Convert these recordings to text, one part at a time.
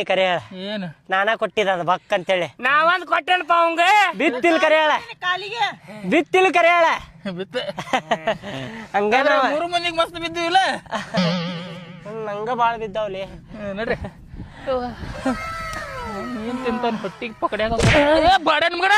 ಕರೆ ಹೇಳ ಏನು ನಾನ ಕೊಟ್ಟಿದ ಅದು ಬಕ್ ಅಂತೇಳಿ ನಾವಂದ್ ಕೊಟ್ಟೇನಪ್ಪ ಅವಂಗ ಬಿತ್ತಿಲ್ ಕರೆ ಹೇಳ ಕಾಲಿಗೆ ಬಿತ್ತಿಲ್ ಕರೆ ಹೇಳ ಬಿತ್ತ ಹಂಗ ಮೂರು ಮಂದಿಗೆ ಮಸ್ತ್ ಬಿದ್ದೀವಿಲ್ಲ ನಂಗ ಬಾಳ ಬಿದ್ದಾವ್ಲಿ ನಡ್ರಿ ಏನ್ ತಿಂತಾನ ಹೊಟ್ಟಿಗೆ ಪಕಡ್ಯಾಗ ಬಾಡ ನಮ್ಗಡ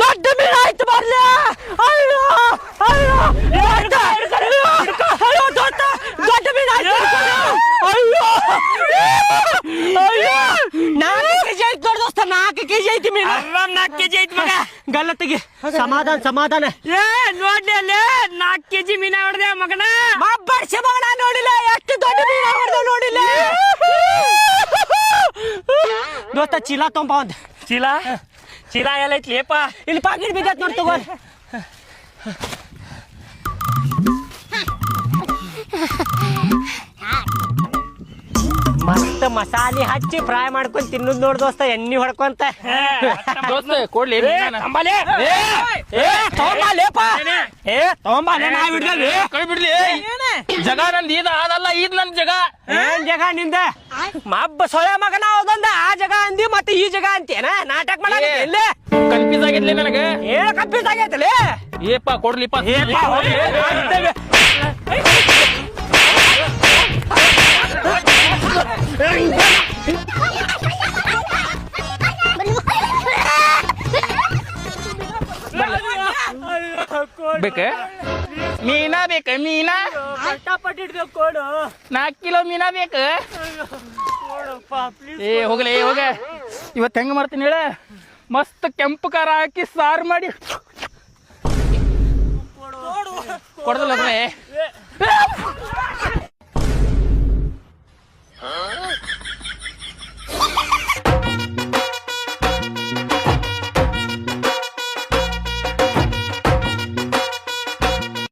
ದೊಡ್ಡ ಮೀನು ಆಯ್ತು ಬರ್ಲಿ ಅಯ್ಯೋ ಅಯ್ಯೋ ಅಯ್ಯೋ ದೊಡ್ಡ ಮೀನು ಆಯ್ತು ಅಯ್ಯೋ ಅಯ್ಯೋ 4 ಕೆಜಿ ಐತಿ ನೋಡ್ ದೋಸ್ತ 4 ಕೆಜಿ ಐತಿ ಮೀನು 4 ಕೆಜಿ ಐತಿ ಮಗ ಗಲ್ಲತ್ತಿಗೆ ಸಮಾಧಾನ ಏ ನೋಡ್ಲಿ ಅಲ್ಲಿ 4 ಕೆಜಿ ಮೀನ ಹೊಡೆದೆ ಮಗನ ವರ್ಷ ಮಗನ ನೋಡಿಲ್ಲ ಎಷ್ಟು ದೊಡ್ಡ ಮೀನ ಹೊಡೆದ ನೋಡಿಲ್ಲ ದೋಸ್ತ ಚೀಲ ತೊಂಬ ಒಂದ್ ಚೀಲ ಎಲ್ಲ ಐತ್ಲಿಯಪ್ಪ ಇಲ್ಲಿ ಪಾಕಿಟ್ ಬಿದ್ದತ್ ನೋಡಿ ತಗೋ ಮಸ್ತ್ ಮಸಾಲೆ ಹಚ್ಚಿ ಫ್ರೈ ಮಾಡ್ಕೊಂಡ್ ತಿನ್ನೋದ್ ನೋಡ್ ದೋಸ್ತ ಎಣ್ಣಿ ಹೊಡ್ಕೊಂತ ದೋಸ್ತ ಕೊಡ್ಲಿ ಕೈ ಬಿಡ್ಲಿ ಜಗ ನಂದ್ ಇದ ಅದಲ್ಲ ಇದ್ ನನ್ ಜಗ ಏನ್ ಜಗ ನಿಂದ ಮಬ್ಬ ಸೊಳ್ಳೆ ಮಗನ ಹೋದಂದ ಆ ಜಗ ಅಂದಿ ಮತ್ತೆ ಈ ಜಗ ಅಂತೇನ ನಾಟಕ ಮಾಡಾಕ ಎಲ್ಲೇ ಕನ್ಫ್ಯೂಸ್ ಆಗಿದ್ಲಿ ನನಗೆ ಏನ್ ಕನ್ಫ್ಯೂಸ್ ಆಗೈತಲೇ ಏಪ್ಪ ಕೊಡ್ಲಿಪ್ಪ ಬೇಕ ಮೀನಾ ಬೇಕ ಮೀನಾ ಕಷ್ಟಪಟ್ಟಿಡ್ಬೇಕು ಕೊಡು 4 ಕಿಲೋ ಮೀನಾ ಬೇಕ ಏ ಹೋಗ್ಲೇ ಹೋಗ ಇವತ್ತು ಹೆಂಗ ಮಾಡ್ತೀನಿ ಹೇಳ ಮಸ್ತ್ ಕೆಂಪು ಖಾರ ಹಾಕಿ ಸಾರು ಮಾಡಿ ಕೊಡದಲ್ಲ